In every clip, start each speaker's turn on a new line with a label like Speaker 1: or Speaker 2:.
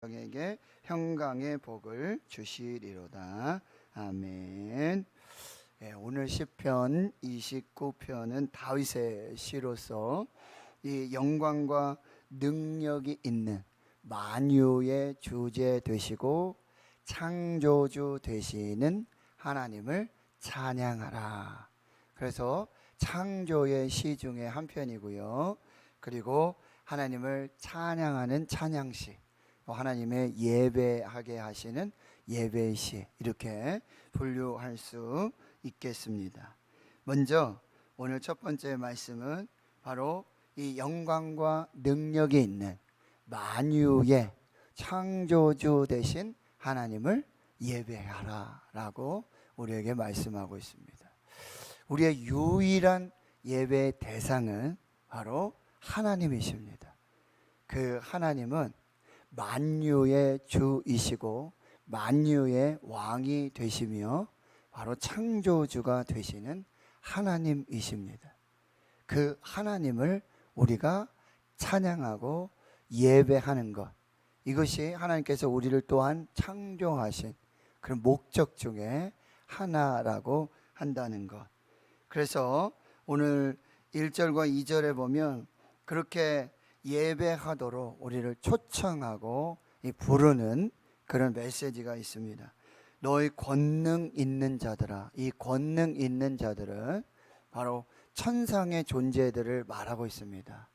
Speaker 1: 에게 평강의 복을 주시리로다. 아멘. 오늘 시편 29편은 다윗의 시로서 이 영광과 능력이 있는 만유의 주제 되시고 창조주 되시는 하나님을 찬양하라. 그래서 창조의 시 중에 한 편이고요. 그리고 하나님을 찬양하는 찬양시, 하나님의 예배하게 하시는 예배시, 이렇게 분류할 수 있겠습니다. 먼저 오늘 첫 번째 말씀은 바로 이 영광과 능력이 있는 만유의 창조주 되신 하나님을 예배하라 라고 우리에게 말씀하고 있습니다. 우리의 유일한 예배의 대상은 바로 하나님이십니다. 그 하나님은 만유의 주이시고 만유의 왕이 되시며 바로 창조주가 되시는 하나님이십니다. 그 하나님을 우리가 찬양하고 예배하는 것, 이것이 하나님께서 우리를 또한 창조하신 그런 목적 중에 하나라고 한다는 것. 그래서 오늘 1절과 2절에 보면 그렇게 예배하도록 우리를 초청하고 부르는 그런 메시지가 있습니다. 너희 권능 있는 자들아. 이 권능 있는 자들은 바로 천상의 존재들을 말하고 있습니다.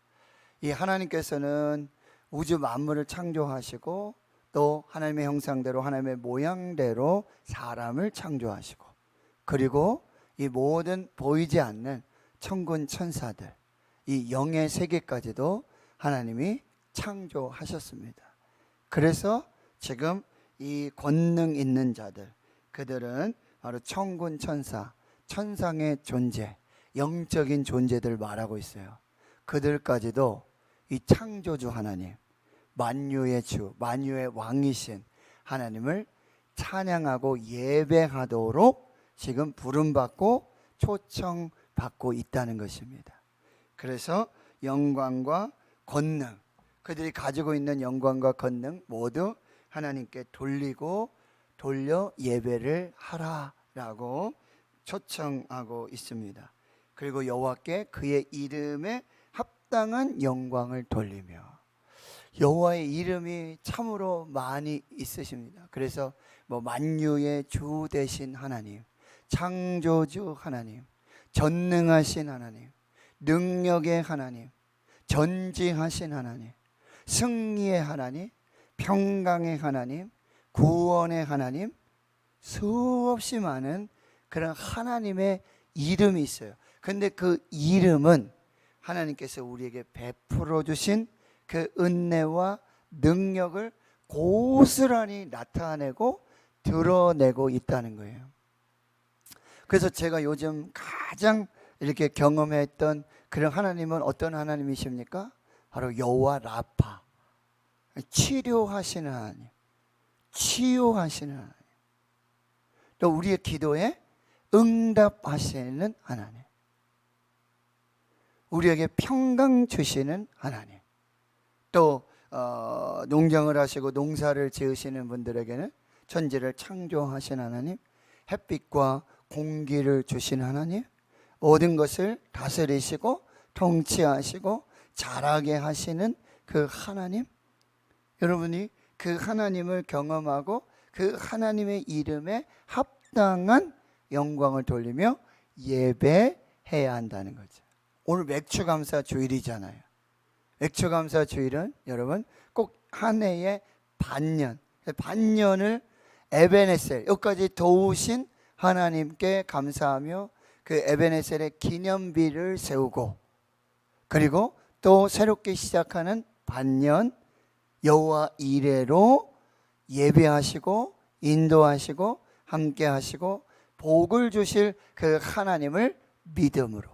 Speaker 1: 이 하나님께서는 우주 만물을 창조하시고 또 하나님의 형상대로 하나님의 모양대로 사람을 창조하시고, 그리고 이 모든 보이지 않는 천군 천사들, 이 영의 세계까지도 하나님이 창조하셨습니다. 그래서 지금 이 권능 있는 자들, 그들은 바로 천군 천사, 천상의 존재, 영적인 존재들 말하고 있어요. 그들까지도 이 창조주 하나님, 만유의 주, 만유의 왕이신 하나님을 찬양하고 예배하도록 지금 부름받고 초청받고 있다는 것입니다. 그래서 영광과 권능, 그들이 가지고 있는 영광과 권능 모두 하나님께 돌려 예배를 하라라고 초청하고 있습니다. 그리고 여호와께 그의 이름에 합당한 영광을 돌리며, 여호와의 이름이 참으로 많이 있으십니다. 그래서 만유의 주 되신 하나님, 창조주 하나님, 전능하신 하나님, 능력의 하나님, 전지하신 하나님, 승리의 하나님, 평강의 하나님, 구원의 하나님, 수없이 많은 그런 하나님의 이름이 있어요. 그런데 그 이름은 하나님께서 우리에게 베풀어 주신 그 은혜와 능력을 고스란히 나타내고 드러내고 있다는 거예요. 그래서 제가 요즘 가장 이렇게 경험했던 그런 하나님은 어떤 하나님이십니까? 바로 여호와 라파, 치료하시는 하나님, 치유하시는 하나님, 또 우리의 기도에 응답하시는 하나님, 우리에게 평강 주시는 하나님, 또 농장을 하시고 농사를 지으시는 분들에게는 천지를 창조하신 하나님, 햇빛과 공기를 주신 하나님, 모든 것을 다스리시고 통치하시고 자라게 하시는 그 하나님, 여러분이 그 하나님을 경험하고 그 하나님의 이름에 합당한 영광을 돌리며 예배해야 한다는 거죠. 오늘 맥주감사 주일이잖아요. 맥주감사 주일은 여러분 꼭 한 해의 반년을 에베네셀, 여기까지 도우신 하나님께 감사하며 그 에베네셀의 기념비를 세우고, 그리고 또 새롭게 시작하는 반년 여호와 이레로 예배하시고 인도하시고 함께 하시고 복을 주실 그 하나님을 믿음으로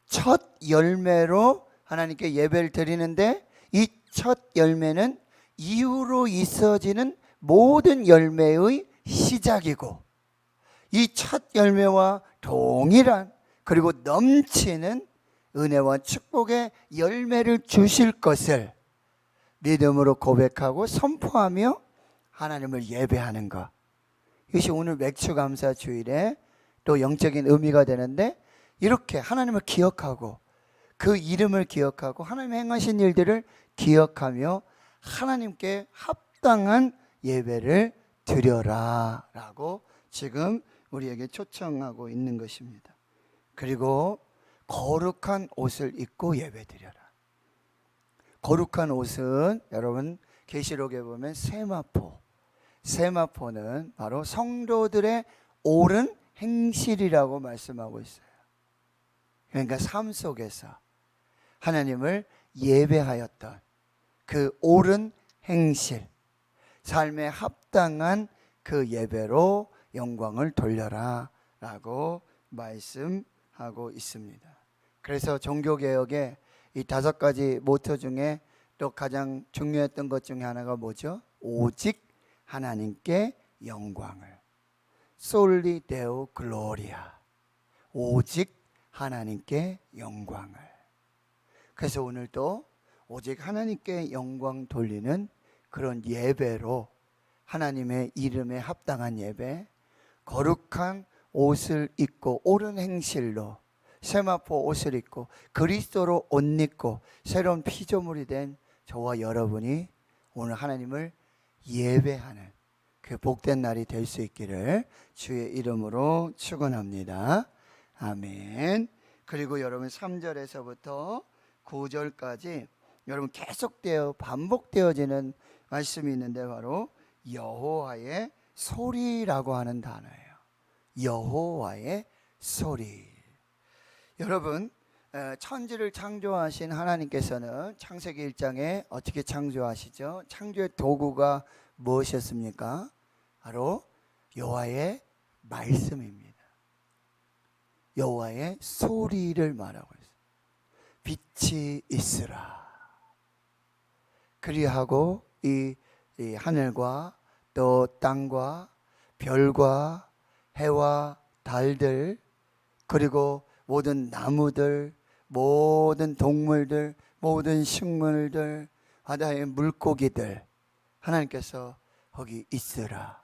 Speaker 1: 첫 열매로 하나님께 예배를 드리는데, 이 첫 열매는 이후로 있어지는 모든 열매의 시작이고, 이 첫 열매와 동일한 그리고 넘치는 은혜와 축복의 열매를 주실 것을 믿음으로 고백하고 선포하며 하나님을 예배하는 것. 이것이 오늘 맥주감사 주일에 또 영적인 의미가 되는데, 이렇게 하나님을 기억하고 그 이름을 기억하고 하나님 행하신 일들을 기억하며 하나님께 합당한 예배를 드려라 라고 지금 우리에게 초청하고 있는 것입니다. 그리고 거룩한 옷을 입고 예배 드려라. 거룩한 옷은 여러분 계시록에 보면 세마포, 세마포는 바로 성도들의 옳은 행실이라고 말씀하고 있어요. 그러니까 삶 속에서 하나님을 예배하였던 그 옳은 행실, 삶에 합당한 그 예배로 영광을 돌려라 라고 말씀하고 있습니다. 그래서 종교개혁의 이 5가지 모토 중에 또 가장 중요했던 것 중에 하나가 뭐죠? 오직 하나님께 영광을, 솔리 데오 글로리아, 오직 하나님께 영광을. 그래서 오늘도 오직 하나님께 영광 돌리는 그런 예배로 하나님의 이름에 합당한 예배, 거룩한 옷을 입고 옳은 행실로 세마포 옷을 입고 그리스도로 옷 입고 새로운 피조물이 된 저와 여러분이 오늘 하나님을 예배하는 그 복된 날이 될 수 있기를 주의 이름으로 축원합니다. 아멘. 그리고 여러분 3절에서부터 9절까지 여러분 계속되어 반복되어지는 말씀이 있는데 바로 여호와의 소리라고 하는 단어예요. 여호와의 소리. 여러분 천지를 창조하신 하나님께서는 창세기 1장에 어떻게 창조하시죠? 창조의 도구가 무엇이었습니까? 바로 여호와의 말씀입니다. 여호와의 소리를 말하고 있어요. 빛이 있으라. 그리하고 이 하늘과 또 땅과 별과 해와 달들, 그리고 모든 나무들, 모든 동물들, 모든 식물들, 바다의 물고기들, 하나님께서 거기 있으라,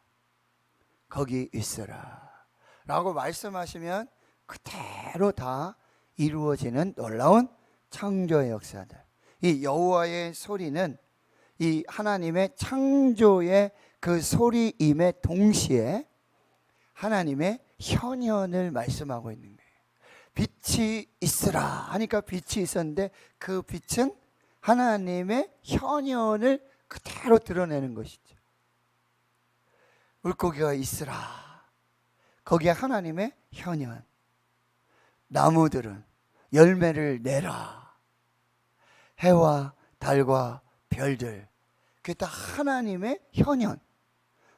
Speaker 1: 거기 있으라 라고 말씀하시면 그대로 다 이루어지는 놀라운 창조의 역사들. 이 여호와의 소리는 이 하나님의 창조의 그 소리임에 동시에 하나님의 현현을 말씀하고 있는 거예요. 빛이 있으라 하니까 빛이 있었는데 그 빛은 하나님의 현현을 그대로 드러내는 것이죠. 물고기가 있으라, 거기에 하나님의 현현. 나무들은 열매를 내라. 해와 달과 별들, 그게 다 하나님의 현현,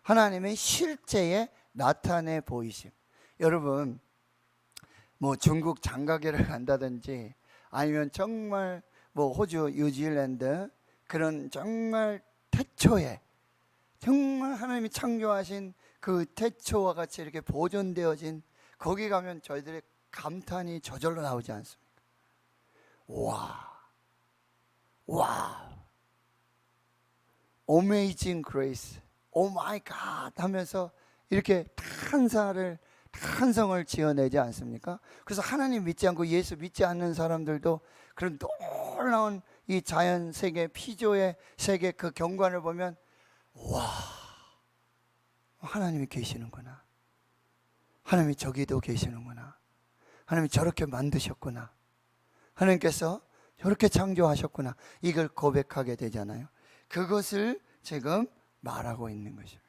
Speaker 1: 하나님의 실제에 나타내 보이심. 여러분 뭐 중국 장가게를 간다든지 아니면 정말 뭐 호주, 뉴질랜드 그런 정말 태초에 정말 하나님이 창조하신 그 태초와 같이 이렇게 보존되어진 거기 가면 저희들의 감탄이 저절로 나오지 않습니까? 와, Amazing Grace, Oh my God 하면서 이렇게 탄성을 지어내지 않습니까? 그래서 하나님 믿지 않고 예수 믿지 않는 사람들도 그런 놀라운 이 자연 세계, 피조의 세계 그 경관을 보면 와, 하나님이 계시는구나, 하나님이 저기도 계시는구나, 하나님이 저렇게 만드셨구나, 하나님께서 저렇게 창조하셨구나, 이걸 고백하게 되잖아요. 그것을 지금 말하고 있는 것입니다.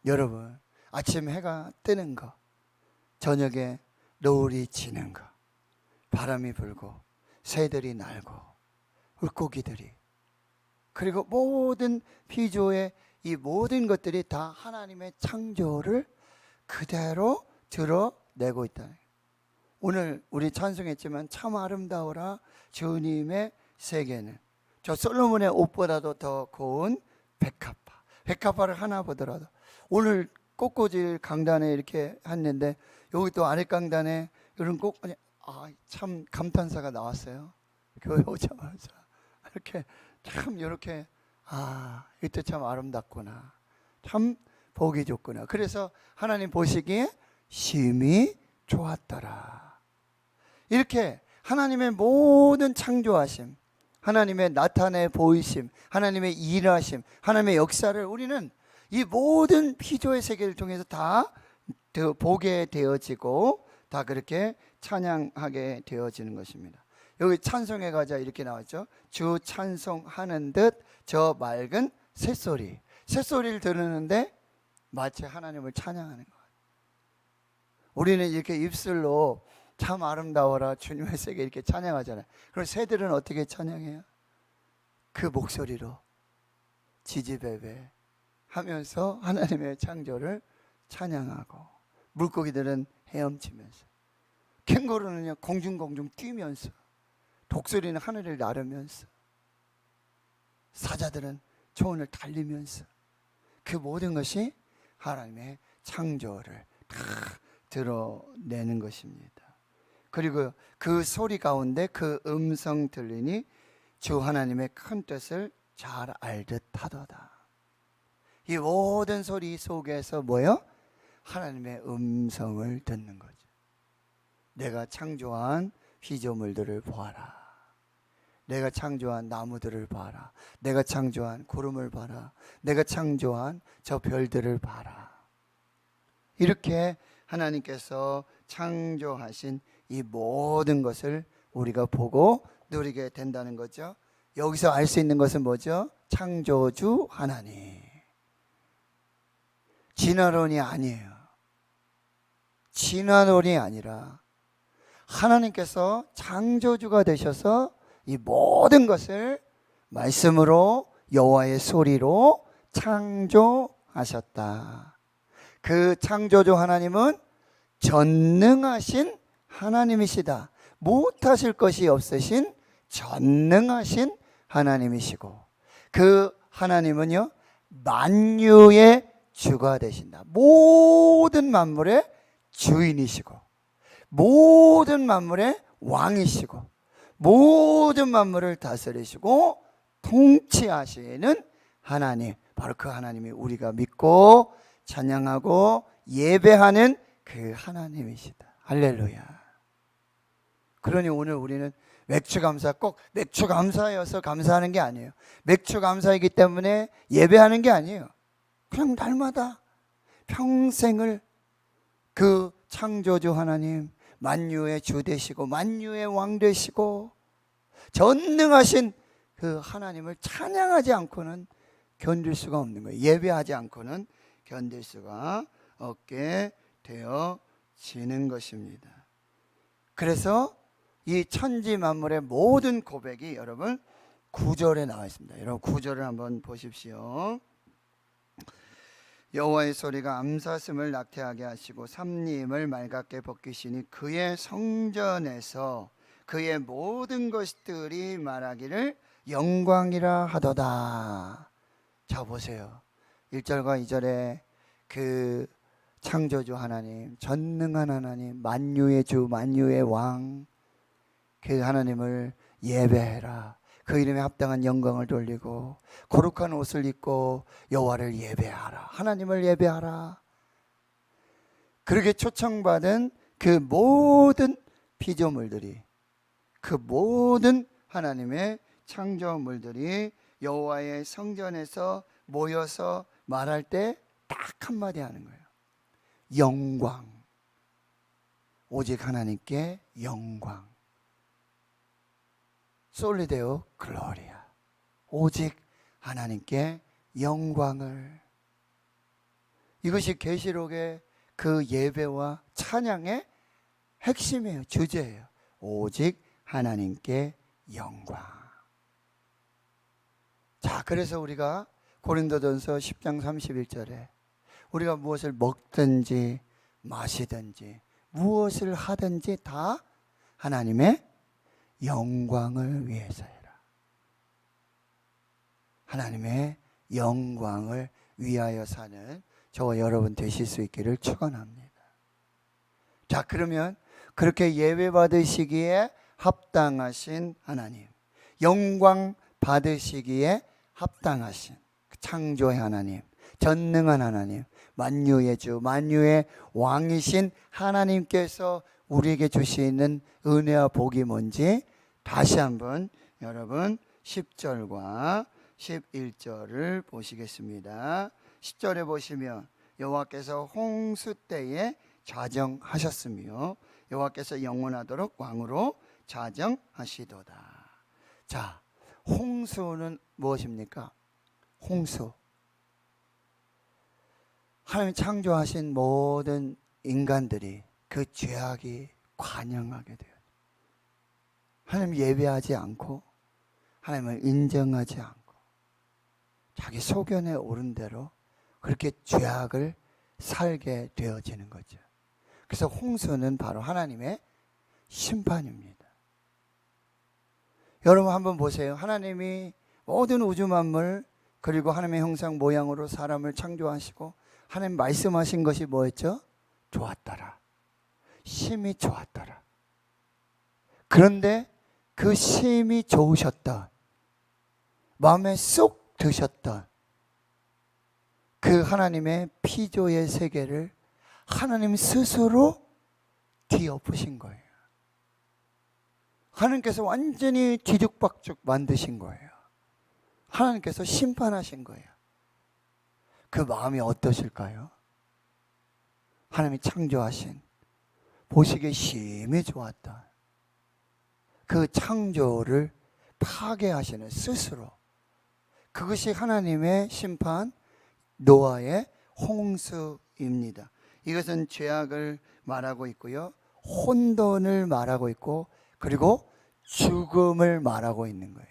Speaker 1: 여러분 아침 해가 뜨는 거, 저녁에 노을이 지는 거, 바람이 불고 새들이 날고 물고기들이, 그리고 모든 피조의 이 모든 것들이 다 하나님의 창조를 그대로 드러내고 있다. 오늘 우리 찬송했지만 참 아름다워라 주님의 세계는, 저 솔로몬의 옷보다도 더 고운 백합화를 하나 보더라도, 오늘 꽃꽂이 강단에 이렇게 했는데 여기 또 아래 강단에 이런 꽃, 참 감탄사가 나왔어요. 교회 오자마자 이렇게 참 이렇게 이때 참 아름답구나, 참 보기 좋구나. 그래서 하나님 보시기에 심히 좋았더라. 이렇게 하나님의 모든 창조하심, 하나님의 나타내 보이심, 하나님의 일하심, 하나님의 역사를 우리는 이 모든 피조의 세계를 통해서 다 보게 되어지고 다 그렇게 찬양하게 되어지는 것입니다. 여기 찬송에 가자 이렇게 나왔죠. 주 찬송하는 듯 저 맑은 새소리. 새소리를 들으는데 마치 하나님을 찬양하는 것. 우리는 이렇게 입술로 참 아름다워라 주님의 세계 이렇게 찬양하잖아요. 그럼 새들은 어떻게 찬양해요? 그 목소리로 지지배배 하면서 하나님의 창조를 찬양하고, 물고기들은 헤엄치면서, 캥거루는요 공중공중 뛰면서, 독수리는 하늘을 나르면서, 사자들은 초원을 달리면서, 그 모든 것이 하나님의 창조를 다 드러내는 것입니다. 그리고 그 소리 가운데 그 음성 들리니 주 하나님의 큰 뜻을 잘 알듯 하도다. 이 모든 소리 속에서 뭐요? 하나님의 음성을 듣는 거죠. 내가 창조한 피조물들을 보아라. 내가 창조한 나무들을 봐라. 내가 창조한 구름을 봐라. 내가 창조한 저 별들을 봐라. 이렇게 하나님께서 창조하신 이 모든 것을 우리가 보고 누리게 된다는 거죠. 여기서 알 수 있는 것은 뭐죠? 창조주 하나님. 진화론이 아니에요. 진화론이 아니라 하나님께서 창조주가 되셔서 이 모든 것을 말씀으로 여호와의 소리로 창조하셨다. 그 창조주 하나님은 전능하신 하나님이시다. 못하실 것이 없으신 전능하신 하나님이시고, 그 하나님은요 만유의 주가 되신다. 모든 만물의 주인이시고, 모든 만물의 왕이시고, 모든 만물을 다스리시고 통치하시는 하나님, 바로 그 하나님이 우리가 믿고 찬양하고 예배하는 그 하나님이시다. 할렐루야. 그러니 오늘 우리는 맥주 감사, 꼭 맥주 감사여서 감사하는 게 아니에요. 맥주 감사이기 때문에 예배하는 게 아니에요. 그냥 날마다 평생을 그 창조주 하나님, 만유의 주 되시고 만유의 왕 되시고 전능하신 그 하나님을 찬양하지 않고는 견딜 수가 없는 거예요. 예배하지 않고는 견딜 수가 없게 되어지는 것입니다. 그래서 이 천지 만물의 모든 고백이 여러분 9절에 나와 있습니다. 여러분 9절을 한번 보십시오. 여호와의 소리가 암사슴을 낙태하게 하시고 삼림을 맑게 벗기시니 그의 성전에서 그의 모든 것들이 말하기를 영광이라 하도다. 자 보세요. 1절과 2절에 그 창조주 하나님, 전능한 하나님, 만유의 주, 만유의 왕, 그 하나님을 예배해라. 그 이름에 합당한 영광을 돌리고 거룩한 옷을 입고 여호와를 예배하라. 하나님을 예배하라. 그렇게 초청받은 그 모든 피조물들이, 그 모든 하나님의 창조물들이 여호와의 성전에서 모여서 말할 때 딱 한마디 하는 거예요. 영광. 오직 하나님께 영광. 솔리데오 글로리아. 오직 하나님께 영광을. 이것이 계시록의 그 예배와 찬양의 핵심이에요. 주제예요. 오직 하나님께 영광. 자, 그래서 우리가 고린도전서 10장 31절에 우리가 무엇을 먹든지 마시든지 무엇을 하든지 다 하나님의 영광을 위해서 해라. 하나님의 영광을 위하여 사는 저와 여러분 되실 수 있기를 축원합니다. 자, 그러면 그렇게 예배 받으시기에 합당하신 하나님, 영광 받으시기에 합당하신 창조의 하나님, 전능한 하나님, 만유의 주, 만유의 왕이신 하나님께서 우리에게 주시는 은혜와 복이 뭔지 다시 한번 여러분 10절과 11절을 보시겠습니다. 10절에 보시면 여호와께서 홍수 때에 좌정하셨으며 여호와께서 영원하도록 왕으로 좌정하시도다. 자, 홍수는 무엇입니까? 홍수, 하나님 창조하신 모든 인간들이 그 죄악이 관영하게 돼요. 하나님 예배하지 않고 하나님을 인정하지 않고 자기 소견에 오른 대로 그렇게 죄악을 살게 되어지는 거죠. 그래서 홍수는 바로 하나님의 심판입니다. 여러분 한번 보세요. 하나님이 모든 우주 만물 그리고 하나님의 형상 모양으로 사람을 창조하시고 하나님 말씀하신 것이 뭐였죠? 좋았더라. 심히 좋았더라. 그런데 그 심히 좋으셨던, 마음에 쏙 드셨던 그 하나님의 피조의 세계를 하나님 스스로 뒤엎으신 거예요. 하나님께서 완전히 뒤죽박죽 만드신 거예요. 하나님께서 심판하신 거예요. 그 마음이 어떠실까요? 하나님이 창조하신, 보시기에 심히 좋았던 그 창조를 파괴하시는 스스로, 그것이 하나님의 심판, 노아의 홍수입니다. 이것은 죄악을 말하고 있고요, 혼돈을 말하고 있고, 그리고 죽음을 말하고 있는 거예요.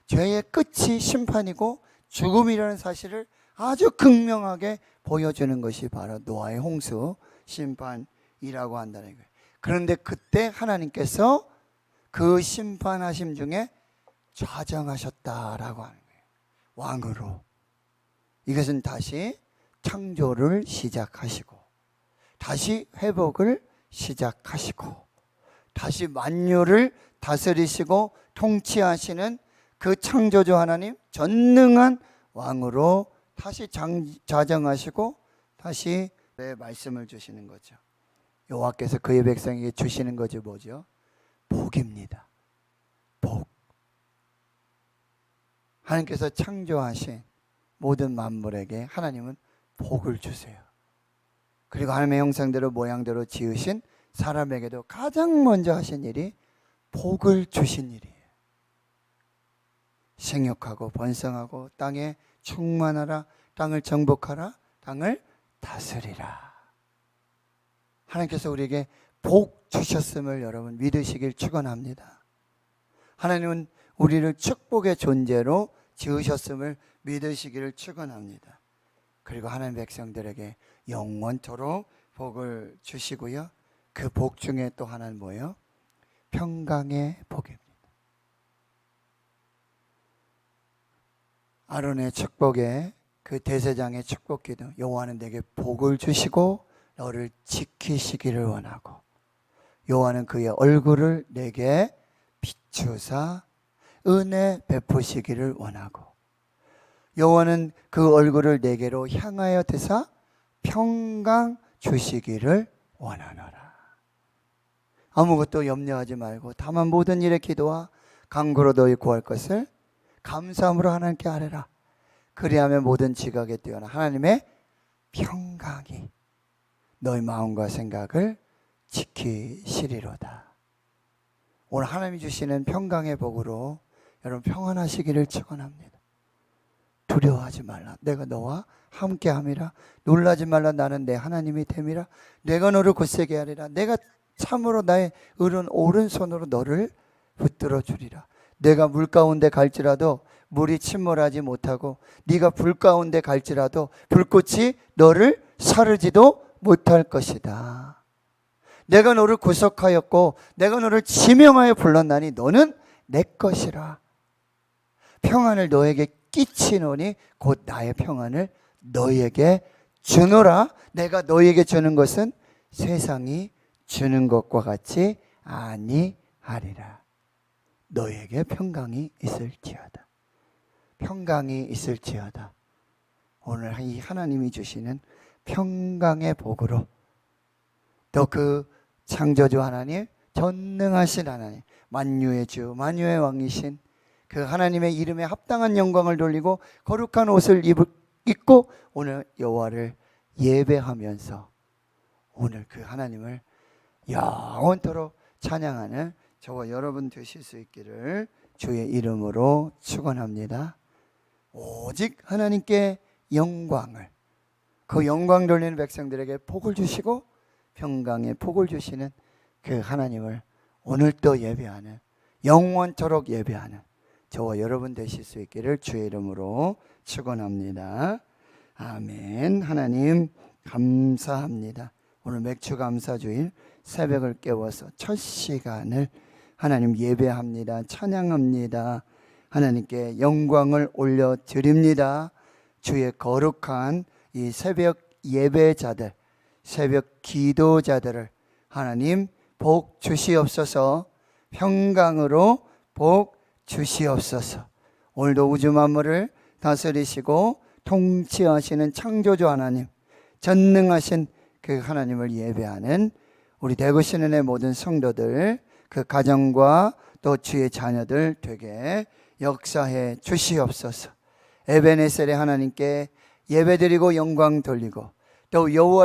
Speaker 1: 죄의 끝이 심판이고 죽음이라는 사실을 아주 극명하게 보여주는 것이 바로 노아의 홍수 심판이라고 한다는 거예요. 그런데 그때 하나님께서 그 심판하심 중에 좌정하셨다라고 하는 거예요. 왕으로. 이것은 다시 창조를 시작하시고 다시 회복을 시작하시고 다시 만유를 다스리시고 통치하시는 그 창조주 하나님, 전능한 왕으로 다시 좌정하시고 다시 말씀을 주시는 거죠. 여호와께서 그의 백성에게 주시는 것이 뭐죠? 복입니다. 복. 하나님께서 창조하신 모든 만물에게 하나님은 복을 주세요. 그리고 하나님의 형상대로 모양대로 지으신 사람에게도 가장 먼저 하신 일이 복을 주신 일이에요. 생육하고 번성하고 땅에 충만하라, 땅을 정복하라, 땅을 다스리라. 하나님께서 우리에게 복 주셨음을 여러분 믿으시길 축원합니다. 하나님은 우리를 축복의 존재로 지으셨음을 믿으시기를 축원합니다. 그리고 하나님 백성들에게 영원토록 복을 주시고요, 그 복 중에 또 하나는 뭐예요? 평강의 복입니다. 아론의 축복에 그 대제장의 축복기도 여호와는 내게 복을 주시고 너를 지키시기를 원하고 여호와는 그의 얼굴을 내게 비추사 은혜 베푸시기를 원하고 여호와는 그 얼굴을 내게로 향하여 드사 평강 주시기를 원하노라. 아무것도 염려하지 말고 다만 모든 일에 기도와 간구로 너희 구할 것을 감사함으로 하나님께 아뢰라. 그리하면 모든 지각에 뛰어나 하나님의 평강이 너희 마음과 생각을 지키시리로다. 오늘 하나님이 주시는 평강의 복으로 여러분 평안하시기를 축원합니다. 두려워하지 말라. 내가 너와 함께함이라. 놀라지 말라. 나는 내 하나님이 됨이라. 내가 너를 굳세게 하리라. 내가 참으로 나의 오른손으로 너를 붙들어 주리라. 내가 물 가운데 갈지라도 물이 침몰하지 못하고 네가 불 가운데 갈지라도 불꽃이 너를 사르지도 못할 것이다. 내가 너를 구속하였고 내가 너를 지명하여 불렀나니 너는 내 것이라. 평안을 너에게 끼치노니 곧 나의 평안을 너에게 주노라. 내가 너에게 주는 것은 세상이 주는 것과 같이 아니하리라. 너에게 평강이 있을지어다. 평강이 있을지어다. 오늘 이 하나님이 주시는 평강의 복으로 또 그 창조주 하나님, 전능하신 하나님, 만유의 주, 만유의 왕이신 그 하나님의 이름에 합당한 영광을 돌리고 거룩한 옷을 입고 오늘 여호와를 예배하면서 오늘 그 하나님을 영원토록 찬양하는 저와 여러분 되실 수 있기를 주의 이름으로 축원합니다. 오직 하나님께 영광을, 그 영광 돌리는 백성들에게 복을 주시고 평강의 복을 주시는 그 하나님을 오늘도 예배하는, 영원토록 예배하는 저와 여러분 되실 수 있기를 주의 이름으로 축원합니다. 아멘. 하나님 감사합니다. 오늘 맥주 감사주일 새벽을 깨워서 첫 시간을 하나님 예배합니다. 찬양합니다. 하나님께 영광을 올려드립니다. 주의 거룩한 이 새벽 예배자들, 새벽 기도자들을 하나님 복 주시옵소서. 평강으로 복 주시옵소서. 오늘도 우주 만물을 다스리시고 통치하시는 창조주 하나님, 전능하신 그 하나님을 예배하는 우리 대구신은의 모든 성도들, 그 가정과 또 주의 자녀들 되게 역사해 주시옵소서. 에베네셀의 하나님께 예배드리고 영광 돌리고 또 여호와